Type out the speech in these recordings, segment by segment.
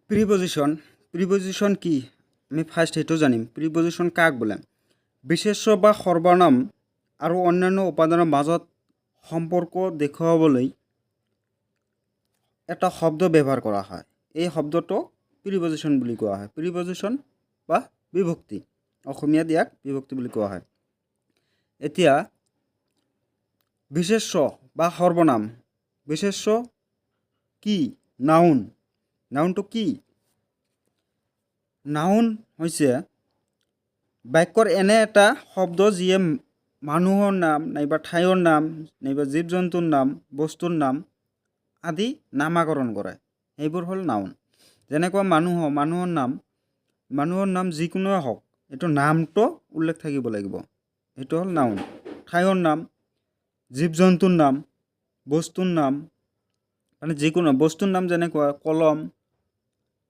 প্ৰিপজিশন কি আমি ফাৰ্স্ট সেইটো জানিম। প্ৰিপজিশন কাক বোলে? বিশেষ্য বা সৰ্বনাম আৰু অন্যান্য উপাদানৰ মাজত সম্পৰ্ক দেখুৱাবলৈ এটা শব্দ ব্যৱহাৰ কৰা হয়। এই শব্দটো প্ৰিপজিশন বুলি কোৱা হয়। প্ৰিপজিশন বা বিভক্তি, অসমীয়াত ইয়াক বিভক্তি বুলি কোৱা হয়। এতিয়া বিশেষ্য বা সৰ্বনাম। বিশেষ্য কি? নাউন। নাউনটো কি? নাউন হৈছে বাক্যৰ এনে এটা শব্দ যিয়ে মানুহৰ নাম নাইবা ঠাইৰ নাম নাইবা জীৱ জন্তুৰ নাম, বস্তুৰ নাম আদি নামাকৰণ কৰে। এইবোৰ হ'ল নাউন। যেনেকুৱা মানুহৰ নাম যিকোনোৱে হওক, এইটো নামটো উল্লেখ থাকিব লাগিব, এইটো হ'ল নাউন। ঠাইৰ নাম, জীৱ জন্তুৰ নাম, বস্তুৰ নাম, মানে যিকোনো বস্তুৰ নাম যেনেকুৱা কলম,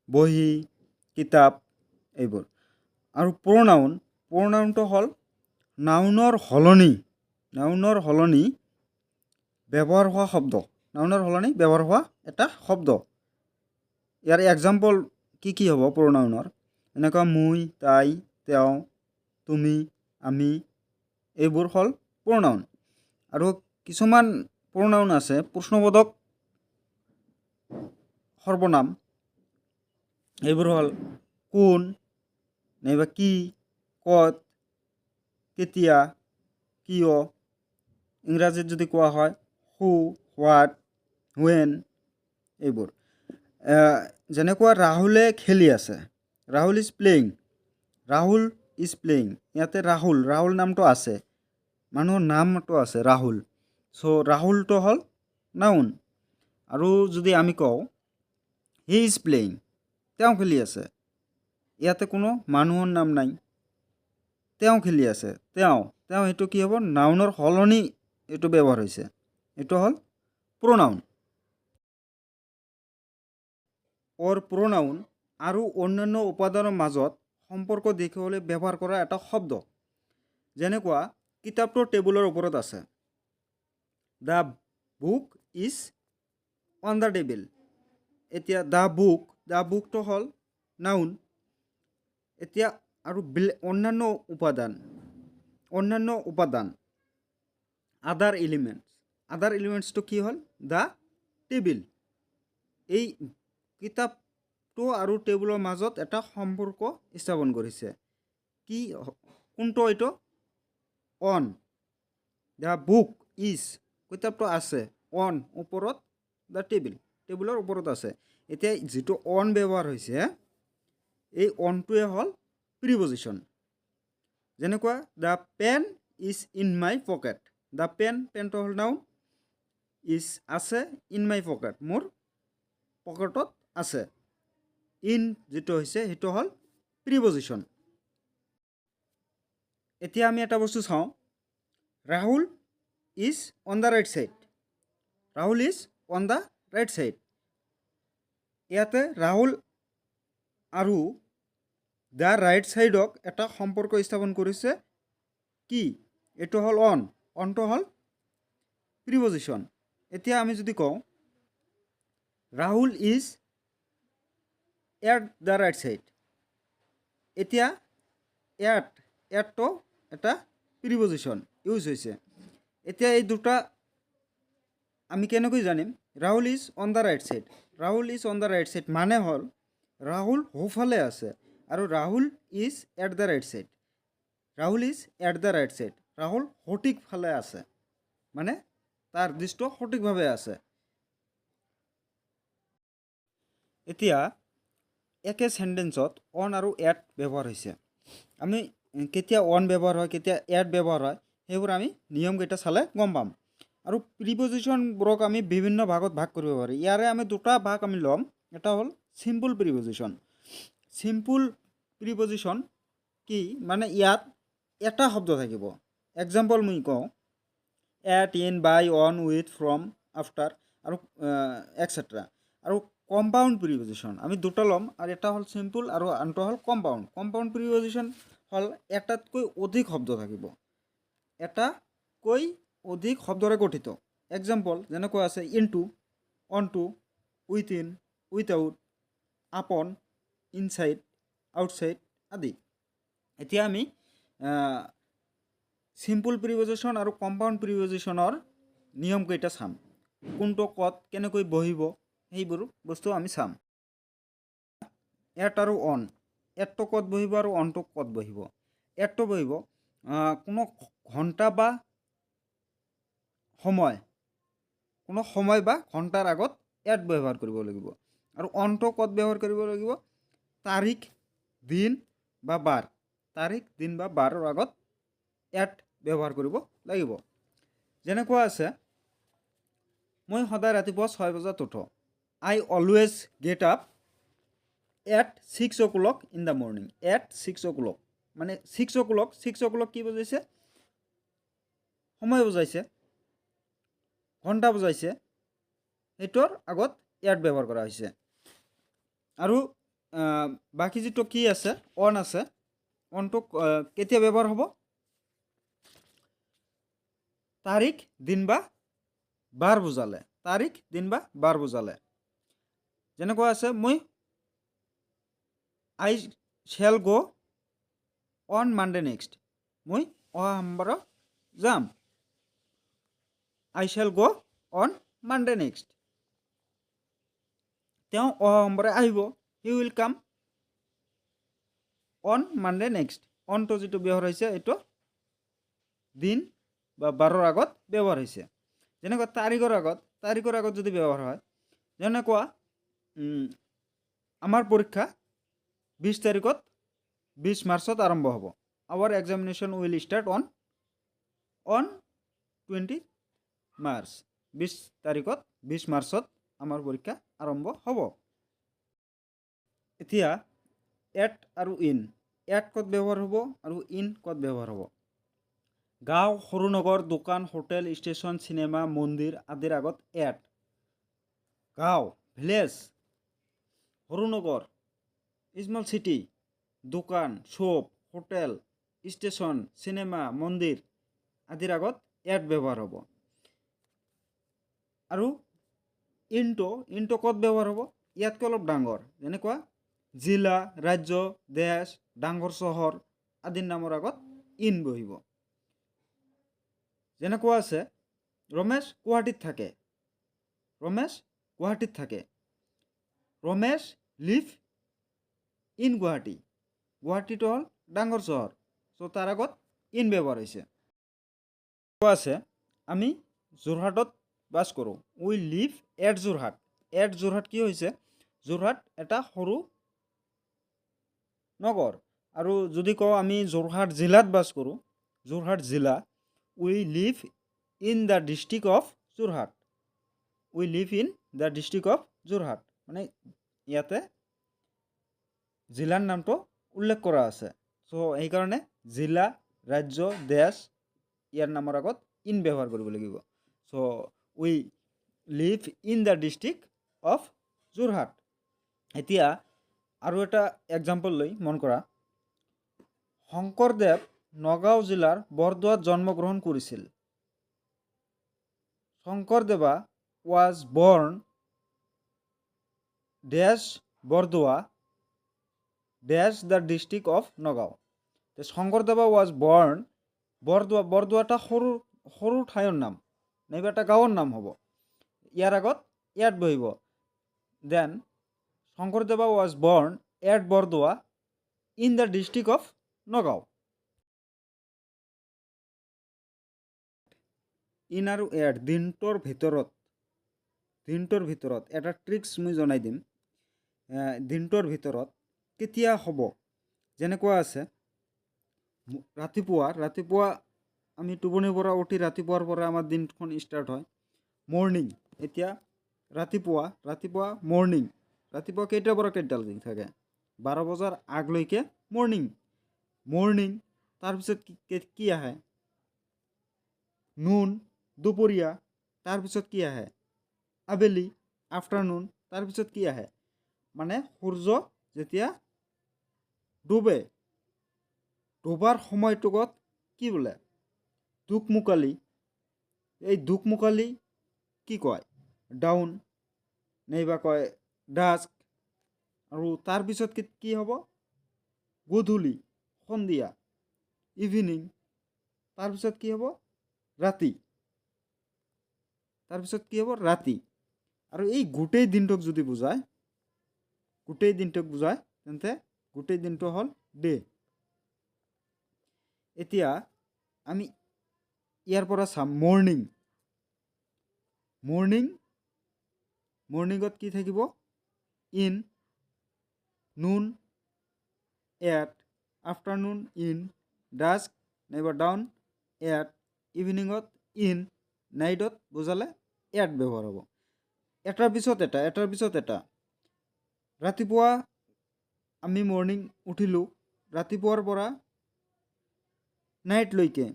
বহী, কিতাপ, এইবোৰ। আৰু প্ৰনাউনটো হ'ল নাউনৰ সলনি ব্যৱহাৰ হোৱা শব্দ। নাউনৰ সলনি ব্যৱহাৰ হোৱা এটা শব্দ। ইয়াৰ এক্সাম্পল কি হ'ব প্ৰনাউনৰ? এনেকুৱা মই, তাই, তেওঁ, তুমি, আমি, এইবোৰ হ'ল প্ৰনাউন। আৰু কিছুমান প্ৰনাউন আছে প্ৰশ্নবোধক সৰ্বনাম। এইবোৰ হ'ল কোন, নাইবা কি, ক'ত, কেতিয়া, কিয়। ইংৰাজীত যদি কোৱা হয় হু, হোৱাট, হুৱেন, এইবোৰ। যেনেকুৱা ৰাহুলে খেলি আছে, ৰাহুল ইজ প্লেয়িং। ইয়াতে ৰাহুল নামটো আছে, মানুহৰ নামটো আছে ৰাহুল। চ' ৰাহুলটো হ'ল নাউন। আৰু যদি আমি কওঁ হি ইজ প্লেয়িং, তেওঁ খেলি আছে, ইয়াতে কোনো মানুহৰ নাম নাই, তেওঁ খেলি আছে, তেওঁ সেইটো কি হ'ব? নাউনৰ সলনি এইটো ব্যৱহাৰ হৈছে, এইটো হ'ল প্ৰনাউন। প্ৰনাউন আৰু অন্যান্য উপাদানৰ মাজত সম্পৰ্ক দেখুৱাবলৈ ব্যৱহাৰ কৰা এটা শব্দ। যেনেকুৱা কিতাপটো টেবুলৰ ওপৰত আছে, the book is on the table. এতিয়া দ্য বুকটো হ'ল নাউন। এতিয়া আৰু অন্যান্য উপাদান আদাৰ এলিমেণ্টছটো কি হ'ল? The table. এই কিতাপটো আৰু টেবুলৰ মাজত এটা সম্পৰ্ক স্থাপন কৰিছে। কোনটো এইটো? অন। দ্য বুক ইজ, কিতাপটো আছে, অন, ওপৰত, দ্য টেবুলৰ ওপৰত আছে। এতিয়া যিটো অন ব্যৱহাৰ হৈছে, এই অনটোৱে হ'ল প্ৰিপজিশন। যেনেকুৱা the pen is in my pocket. The পেনটো হ'ল নাউন, ইজ আছে, ইন মাই পকেট, মোৰ পকেটত আছে। ইন যিটো হৈছে সেইটো হ'ল প্ৰিপজিশন। এতিয়া আমি এটা বস্তু চাওঁ, Rahul is on the right side. ইয়াতে ৰাহুল আৰু দ্য ৰাইট চাইডক এটা সম্পৰ্ক স্থাপন কৰিছে। কি? এইটো হ'ল অনটো হ'ল প্ৰিপজিশন। এতিয়া আমি যদি কওঁ Rahul is at the right side, এতিয়া এটটো এটা প্ৰিপজিশন ইউজ হৈছে। এতিয়া এই দুটা আমি কেনেকৈ জানিম? Rahul is on the right side মানে হ'ল ৰাহুল সোঁফালে আছে, আৰু Rahul is at the right side. Rahul সঠিক ফালে আছে, মানে তাৰ দৃষ্ট সঠিকভাৱে আছে। এতিয়া একে চেণ্টেন্সত অন আৰু এট ব্যৱহাৰ হৈছে। আমি কেতিয়া অন ব্যৱহাৰ হয়, কেতিয়া এট ব্যৱহাৰ হয়, সেইবোৰ আমি নিয়মকেইটা চালে গম পাম। আৰু প্ৰিপজিশনবোৰক আমি বিভিন্ন ভাগত ভাগ কৰিব পাৰি। ইয়াৰে আমি দুটা ভাগ আমি ল'ম। এটা হ'ল চিম্পল প্ৰিপজিশন। চিম্পল প্ৰিপজিশন কি? মানে ইয়াত এটা শব্দ থাকিব। এক্সাম্পল মই কওঁ, at, in, by, on, with, from, after, আৰু এটচেট্ৰা। আৰু কম্পাউণ্ড প্ৰিপজিশন আমি দুটা ল'ম, আৰু এটা হ'ল চিম্পল আৰু আনটো হ'ল কম্পাউণ্ড। কম্পাউণ্ড প্ৰিপজিশন হ'ল এটাতকৈ অধিক শব্দ থাকিব, এটাকৈ অধিক শব্দৰে গঠিত। এক্সাম্পল যেনেকুৱা আছে ইনটু, অনটু, উইথিন, উইথআউট, আপন, ইনচাইড, আউটচাইড আদি। এতিয়া আমি চিম্পল প্ৰিপজিশ্যন আৰু কম্পাউণ্ড প্ৰিপজিশ্যনৰ নিয়মকেইটা চাম। কোনটো ক'ত কেনেকৈ বহিব সেইবোৰ বস্তু আমি চাম। এট আৰু অন, এটটো ক'ত বহিব আৰু অনটো ক'ত বহিব। এটটো বহিব কোনো ঘণ্টা বা সময়, কোনো সময় বা ঘণ্টাৰ আগত এট ব্যৱহাৰ কৰিব লাগিব। আৰু অনটো ক'ত ব্যৱহাৰ কৰিব লাগিব, তাৰিখ, দিন বা বাৰ, তাৰিখ, দিন বা বাৰৰ আগত এট ব্যৱহাৰ কৰিব লাগিব। যেনেকুৱা আছে, মই সদায় ৰাতিপুৱা 6 বজাত উঠো। I always get up at 6 o'clock in the morning. At 6 o'clock মানে 6 o'clock, 6 o'clock কি বুজাইছে, সময় বুজাইছে, ঘণ্টা বুজাইছে, সেইটোৰ আগত এট ব্যৱহাৰ কৰা হৈছে। আৰু বাকী যিটো কি আছে, অন আছে, অনটো কেতিয়া ব্যৱহাৰ হ'ব, তাৰিখ, দিন বা বাৰ বুজালে, তাৰিখ, দিন বা বাৰ বুজালে। যেনেকুৱা আছে, I shall go' on Monday next, মই অহা সোমবাৰত যাম। I shall go' on Monday next, তেওঁ অহা সোমবাৰে আহিব। He will come on Monday next. অনটো যিটো ব্যৱহাৰ হৈছে এইটো দিন বা বাৰৰ আগত ব্যৱহাৰ হৈছে। যেনেকুৱা তাৰিখৰ আগত যদি ব্যৱহাৰ হয়, যেনেকুৱা আমাৰ পৰীক্ষা 20 তাৰিখত 20 মাৰ্চত আৰম্ভ হ'ব। Our examination will start on 20 March. 20 তাৰিখত 20 মাৰ্চত আমাৰ পৰীক্ষা আৰম্ভ হ'ব। এতিয়া এট আৰু ইন, এট ক'ত ব্যৱহাৰ হ'ব আৰু ইন ক'ত ব্যৱহাৰ হ'ব। গাঁও, সৰু নগৰ, দোকান, হোটেল, ষ্টেচন, চিনেমা, মন্দিৰ আদিৰ আগত এট। গাঁও, ভিলেজ, সৰু নগৰ, স্মল চিটি, দোকান, শ্বপ, হোটেল, ষ্টেচন, চিনেমা, মন্দিৰ আদিৰ আগত এট ব্যৱহাৰ হ'ব। আৰু ইনটো ক'ত ব্যৱহাৰ হ'ব, ইয়াতকৈ অলপ ডাঙৰ, যেনেকুৱা জিলা, ৰাজ্য, দেশ, ডাঙৰ চহৰ আদিৰ নামৰ আগত ইন বহিব। যেনেকুৱা আছে, ৰমেশ গুৱাহাটীত থাকে, ৰমেশ গুৱাহাটীত থাকে, ৰমেশ লিভ ইন গুৱাহাটী, গুৱাহাটীটো হ'ল ডাঙৰ চহৰ, চ' তাৰ আগত ইন ব্যৱহাৰ হৈছে। আছে, আমি যোৰহাটত বাস কৰোঁ, we live at Jorhat. At Jorhat কি হৈছে, যোৰহাট এটা সৰু নগৰ। আৰু যদি কওঁ আমি যোৰহাট জিলাত বাস কৰোঁ, যোৰহাট জিলা, we live in the district of Jorhat, we live in the district of Jorhat. মানে ইয়াতে জিলাৰ নামটো উল্লেখ কৰা আছে, চ' সেইকাৰণে জিলা, ৰাজ্য, দেশ ইয়াৰ নামৰ আগত ইন ব্যৱহাৰ কৰিব লাগিব। So' we live in the district of Jorhat. এতিয়া আৰু এটা এক্সাম্পল লৈ মন কৰা, শংকৰদেৱ নগাঁও জিলাৰ বৰদোৱাত জন্মগ্ৰহণ কৰিছিল। শংকৰদেৱা ৱাজ বৰ্ণ ডেছ বৰদোৱা ডেছ the district of Nagaon. Sankardeva was born Bordowa, Bordowa এটা সৰু ঠাইৰ নাম, নাইবা এটা গাঁৱৰ নাম হ'ব, ইয়াৰ আগত এট বহিব। Then Sankardeva was born at Bardowa in the district of Nagaon. In আৰু এট দিনটোৰ ভিতৰত এটা ট্ৰিক্স মই জনাই দিম। দিনটোৰ ভিতৰত কেতিয়া হ'ব, যেনেকুৱা আছে, ৰাতিপুৱা আমি টোপনিৰ পৰা উঠি ৰাতিপুৱাৰ পৰা আমাৰ দিনখন ষ্টাৰ্ট হয়। মৰ্ণিং, এতিয়া ৰাতিপুৱা মৰ্ণিং, ৰাতিপুৱা কেইটাৰ পৰা কেইটালৈকে থাকে, 12 বজাৰ আগলৈকে মৰ্ণিং। তাৰপিছত কি আহে, নুন, দুপৰীয়া। তাৰপিছত কি আহে, আবেলি, আফটাৰনুন। তাৰপিছত কি আহে, মানে সূৰ্য যেতিয়া ডুবাৰ সময়টোকত কি বোলে, দোকমোকালি। এই দোকমোকালি কি কয়, ডাউন, নাইবা কয় ডাস্ক, আৰু তাৰপিছত কি হ'ব গধূলি সন্ধিয়া ইভিনিং তাৰপিছত কি হ'ব ৰাতি তাৰপিছত কি হ'ব ৰাতি আৰু এই গোটেই দিনটোক যদি বুজায় তেন্তে গোটেই দিনটো হ'ল ডে এতিয়া আমি ইয়াৰ পৰা চাম মৰ্নিঙত কি থাকিব ইন নুন এট আফটাৰনুন ইন ডাস্ক নাইবা ডাউন এট ইভিনিঙত ইন নাইটত বুজালে এট ব্যৱহাৰ হ'ব এটাৰ পিছত এটা ৰাতিপুৱা আমি মৰ্নিং উঠিলোঁ ৰাতিপুৱাৰ পৰা নাইটলৈকে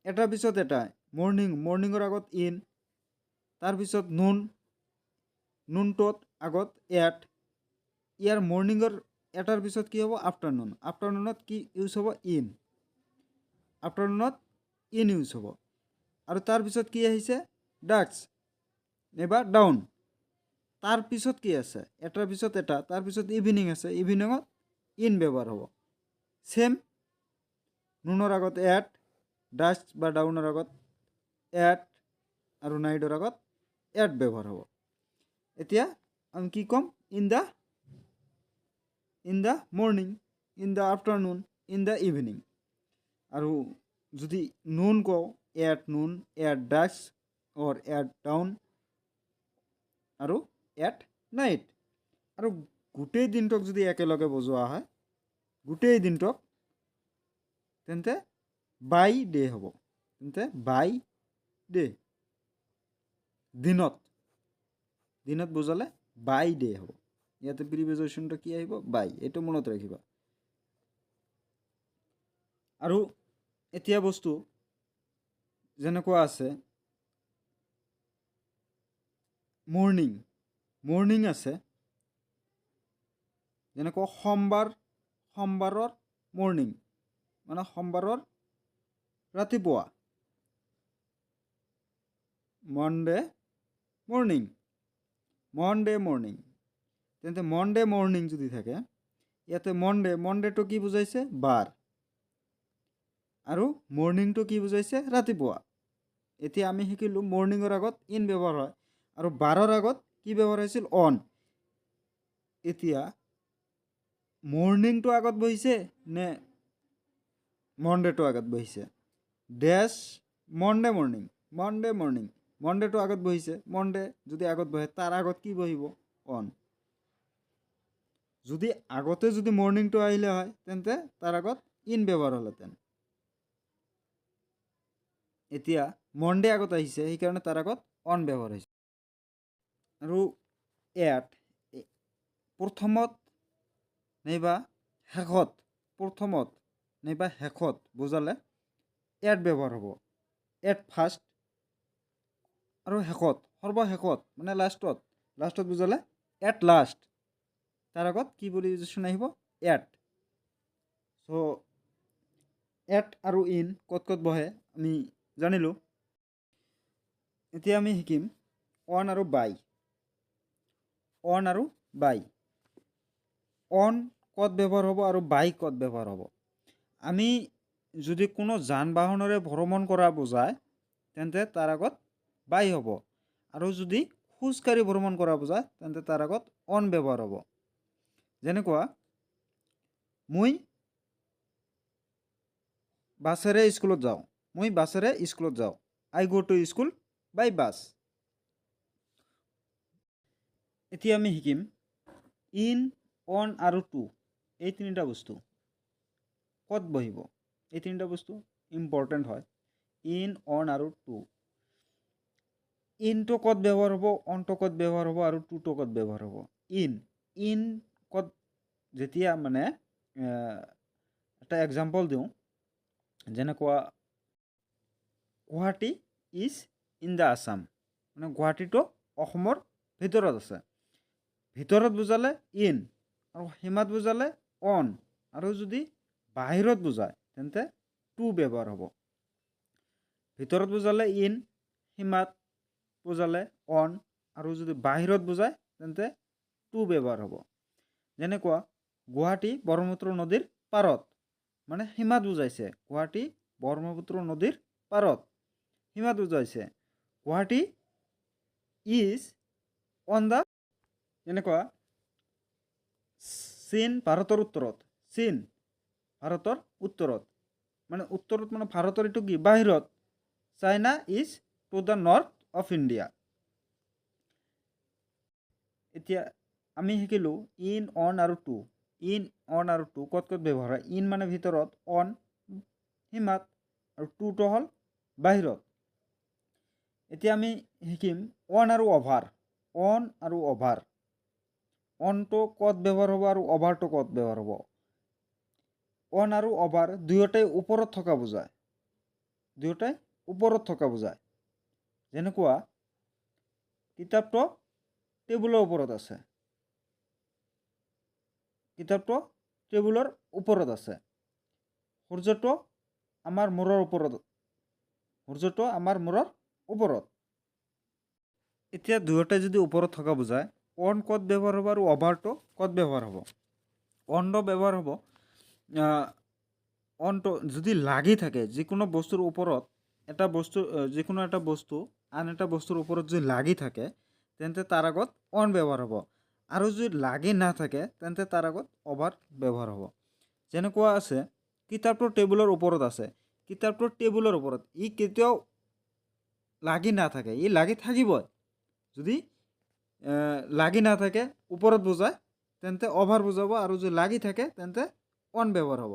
এটাৰ পিছত এটা মৰ্নিঙৰ আগত ইন তাৰপিছত নুনটোত আগত এট ইয়াৰ মৰ্নিঙৰ এটাৰ পিছত কি হ'ব আফটাৰনুনত কি ইউজ হ'ব ইন ইউজ হ'ব আৰু তাৰপিছত কি আহিছে ডাস্ক নাইবা ডাউন তাৰপিছত কি আছে এটাৰ পিছত এটা তাৰপিছত ইভিনিং আছে ইভিনিঙত ইন ব্যৱহাৰ হ'ব সেম নুনৰ আগত এট ডাস্ক বা ডাউনৰ আগত এট আৰু নাইটৰ আগত এট ব্যৱহাৰ হ'ব এতিয়া আমি কি ক'ম in the morning in the afternoon in the evening আৰু যদি নুন কওঁ at noon at dusk or at dawn আৰু এট নাইট আৰু গোটেই দিনটোক যদি একেলগে বুজোৱা হয় গোটেই দিনটোক তেন্তে বাই ডে হ'ব বাই ডে দিনত বুজালে বাই ডে হ'ব ইয়াতে প্ৰিপজিশ্যনটো কি আহিব বাই এইটো মনত ৰাখিবা আৰু এতিয়া বস্তু যেনেকুৱা আছে মৰ্নিং আছে যেনেকুৱা সোমবাৰৰ মৰ্নিং মানে সোমবাৰৰ ৰাতিপুৱা মনডে মৰ্নিং তেন্তে মনডে মৰ্নিং যদি থাকে ইয়াতে মনডেটো কি বুজাইছে বাৰ আৰু মৰ্নিংটো কি বুজাইছে ৰাতিপুৱা এতিয়া আমি শিকিলোঁ মৰ্নিঙৰ আগত ইন ব্যৱহাৰ হয় আৰু বাৰৰ আগত কি ব্যৱহাৰ হৈছিল অন এতিয়া মৰ্নিংটো আগত বহিছে নে মনডেটো আগত বহিছে মনডেটো আগত বহিছে মনডে যদি আগত বহে তাৰ আগত কি বহিব অন যদি আগতে যদি মৰ্নিংটো আহিলে হয় তেন্তে তাৰ আগত ইন ব্যৱহাৰ হ'লহেঁতেন এতিয়া মনডে আগত আহিছে সেইকাৰণে তাৰ আগত অন ব্যৱহাৰ হৈছে আৰু এট প্ৰথমত নাইবা শেষত বুজালে এট ব্যৱহাৰ হ'ব এট ফাৰ্ষ্ট আৰু সৰ্বশেষত মানে লাষ্টত বুজালে এট লাষ্ট তাৰ আগত কি প্ৰিপজিশ্যন আহিব এট এট আৰু ইন ক'ত বহে আমি জানিলোঁ এতিয়া আমি শিকিম অন আৰু বাই অন ক'ত ব্যৱহাৰ হ'ব আৰু বাই ক'ত ব্যৱহাৰ হ'ব আমি যদি কোনো যান বাহনেৰে ভ্ৰমণ কৰা বুজায় তেন্তে তাৰ আগত বাই হ'ব আৰু যদি খোজকাঢ়ি ভ্ৰমণ কৰা বুজায় তেন্তে তাৰ আগত অন ব্যৱহাৰ হ'ব যেনেকুৱা মই বাছেৰে স্কুলত যাওঁ I go to school by bus এতিয়া আমি শিকিম ইন অন আৰু টু এই তিনিটা বস্তু ক'ত বহিব এই তিনিটা বস্তু ইম্পৰ্টেণ্ট হয় ইন অন আৰু টু ইনটো ক'ত ব্যৱহাৰ হ'ব অনটো ক'ত ব্যৱহাৰ হ'ব আৰু টুটো ক'ত ব্যৱহাৰ হ'ব ইন ক'ত যেতিয়া মানে এটা এক্সাম্পল দিওঁ যেনেকুৱা Guwahati is in the Assam মানে গুৱাহাটীটো অসমৰ ভিতৰত আছে ভিতৰত বুজালে ইন আৰু সীমাত বুজালে অন আৰু যদি বাহিৰত বুজায় তেন্তে টু ব্যৱহাৰ হ'ব ভিতৰত বুজালে ইন সীমাত বুজালে অন আৰু যদি বাহিৰত বুজায় তেন্তে টু ব্যৱহাৰ হ'ব যেনেকুৱা গুৱাহাটী ব্ৰহ্মপুত্ৰ নদীৰ পাৰত, মানে সীমাত বুজাইছে। গুৱাহাটী ব্ৰহ্মপুত্ৰ নদীৰ পাৰত, সীমাত বুজাইছে। গুৱাহাটী ইজ অন দ্য, যেনেকুৱা চীন ভাৰতৰ উত্তৰত, চীন ভাৰতৰ উত্তৰত, মানে উত্তৰত মানে ভাৰতৰ এইটো কি বাহিৰত। China is to the north of India. এতিয়া আমি শিকিলোঁ ইন, অন আৰু টু। ইন, অন আৰু টু ক'ত ক'ত ব্যৱহাৰ হয়। ইন মানে ভিতৰত, অন সীমাত, আৰু টুটো হ'ল বাহিৰত। এতিয়া আমি শিকিম অন আৰু অভাৰ। অন আৰু অভাৰ। অনটো ক'ত ব্যৱহাৰ হ'ব আৰু অভাৰটো ক'ত ব্যৱহাৰ হ'ব। অন আৰু অভাৰ দুয়োটাই ওপৰত থকা বুজায়, দুয়োটাই ওপৰত থকা বুজায়। যেনেকুৱা কিতাপটো টেবুলৰ ওপৰত আছে, কিতাপটো টেবুলৰ ওপৰত আছে। সূৰ্যটো আমাৰ মূৰৰ ওপৰত, সূৰ্যটো আমাৰ মূৰৰ ওপৰত। এতিয়া দুয়োটাই যদি ওপৰত থকা বুজায়, অন ক'ত ব্যৱহাৰ হ'ব আৰু অভাৰটো ক'ত ব্যৱহাৰ হ'ব। অনটো ব্যৱহাৰ হ'ব, অনটো যদি লাগি থাকে যিকোনো বস্তুৰ ওপৰত, এটা বস্তু, যিকোনো এটা বস্তু আন এটা বস্তুৰ ওপৰত যদি লাগি থাকে তেন্তে তাৰ আগত অন ব্যৱহাৰ হ'ব। আৰু যদি লাগি নাথাকে তেন্তে তাৰ আগত অভাৰ ব্যৱহাৰ হ'ব। যেনেকুৱা আছে কিতাপটো টেবুলৰ ওপৰত আছে, কিতাপটো টেবুলৰ ওপৰত, ই কেতিয়াও লাগি নাথাকে, ই লাগি থাকিবই। যদি লাগি নাথাকে ওপৰত বুজায় তেন্তে অভাৰ বুজাব, আৰু যদি লাগি থাকে তেন্তে অন ব্যৱহাৰ হ'ব।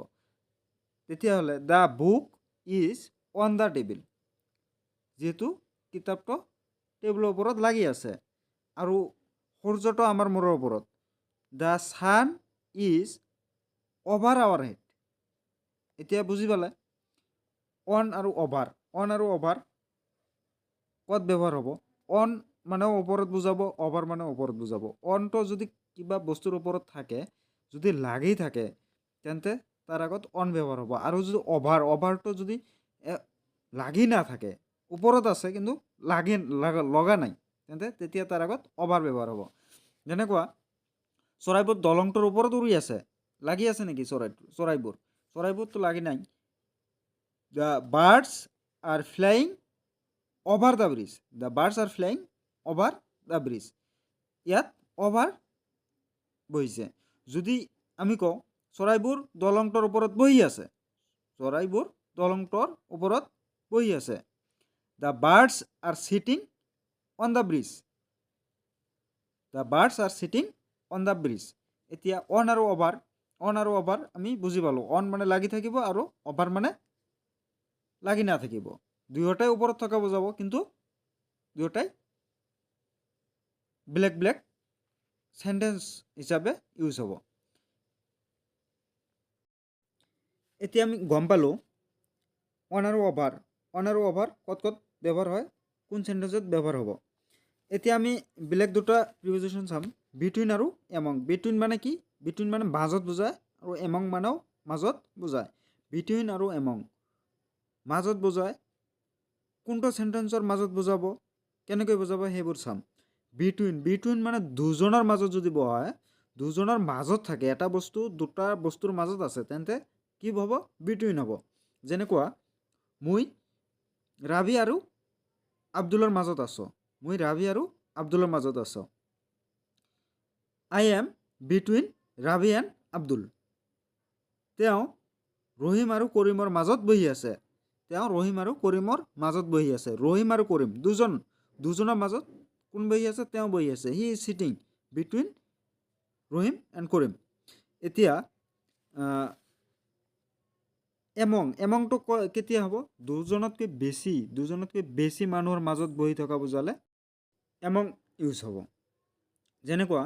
তেতিয়াহ'লে the book is on the table, যিহেতু কিতাপটো টেবুলৰ ওপৰত লাগি আছে, আৰু সূৰ্যটো আমাৰ মূৰৰ ওপৰত। The sun is over our head. এতিয়া বুজি পালে অন আৰু অভাৰ। অন আৰু অভাৰ ক'ত ব্যৱহাৰ হ'ব। অন মানে ওপৰত বুজাব, অভাৰ মানে ওপৰত বুজাব। অনটো যদি কিবা বস্তুৰ ওপৰত থাকে, যদি লাগি থাকে তেন্তে তাৰ আগত অন ব্যৱহাৰ হ'ব। আৰু যদি অভাৰটো যদি লাগি নাথাকে, ওপৰত আছে কিন্তু লগা নাই, তেন্তে তেতিয়া তাৰ আগত অভাৰ ব্যৱহাৰ হ'ব। যেনেকুৱা চৰাইবোৰ দলংটোৰ ওপৰত উৰি আছে, লাগি আছে নেকি চৰাইবোৰ, চৰাইবোৰতো লাগি নাই। The birds R flying over the bridge, the birds R flying over the bridge. ইয়াত অভাৰ বহিছে। যদি আমি কওঁ চৰাইবোৰ দলংটোৰ ওপৰত বহি আছে, চৰাইবোৰ দলংটোৰ ওপৰত বহি আছে। The birds R cheating on the bridge, the birds R cheating on the bridge. এতিয়া অন আৰু অভাৰ, অন আৰু অভাৰ আমি বুজি পালোঁ। অন মানে লাগি থাকিব আৰু অভাৰ মানে লাগি নাথাকিব। দুয়োটাই ওপৰত থকা বুজাব, কিন্তু দুয়োটাই বেলেগ বেলেগ সেন্টেন্স হিচাপে ইউজ হ'ব। এতিয়া আমি গম পালোঁ অন আৰু অভাৰ। অন আৰু অভাৰ ক'ত ক'ত ব্যৱহাৰ হয়, কোন সেন্টেন্সত ব্যৱহাৰ হ'ব। এতিয়া আমি বেলেগ দুটা প্ৰিপজিশ্যন চাম, বিটুইন আৰু এমং। বিটুইন মানে কি, বিটুইন মানে মাজত বুজায়, আৰু এমং মানেও মাজত বুজায়। বিটুইন আৰু এমং মাজত বুজায়। কোনটো সেন্টেন্সৰ মাজত বুজাব, কেনেকৈ বুজাব সেইবোৰ চাম। বিটুইন মানে দুজনৰ মাজত যদি বহায়, দুজনৰ মাজত থাকে, এটা বস্তু দুটা বস্তুৰ মাজত আছে, তেন্তে কি হ'ব, বিটুইন হ'ব। যেনেকুৱা মই ৰাবি আৰু আব্দুলৰ মাজত আছোঁ, মই ৰাবি আৰু আব্দুলৰ মাজত আছোঁ। I am between Rabi and Abdul. তেওঁ ৰহিম আৰু কৰিমৰ মাজত বহি আছে, তেওঁ ৰহিম আৰু কৰিমৰ মাজত বহি আছে। ৰহিম আৰু কৰিম দুজনৰ মাজত কোন বহি আছে, তেওঁ বহি আছে। He is cheating between Rahim and কৰিম। এতিয়া এমংটো কেতিয়া হ'ব, দুজনতকৈ বেছি মানুহৰ মাজত বহি থকা বুজালে এমং ইউজ হ'ব। যেনেকুৱা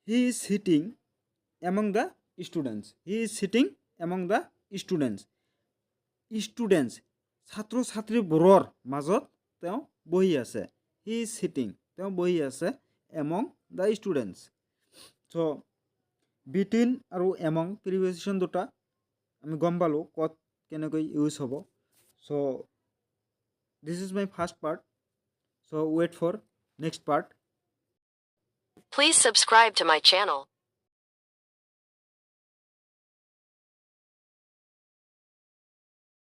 he is cheating among the students, he is cheating among the students. Students ছাত্ৰ ছাত্ৰীবোৰৰ মাজত তেওঁ বহি আছে। হি ইজ চিটিং, তেওঁ বহি আছে among the students. So' between আৰু এমং প্ৰিপজিশ্যন দুটা আমি গম পালোঁ ক'ত কেনেকৈ ইউজ হ'ব। So' this is my first part. So' wait for next part. Please subscribe to my channel.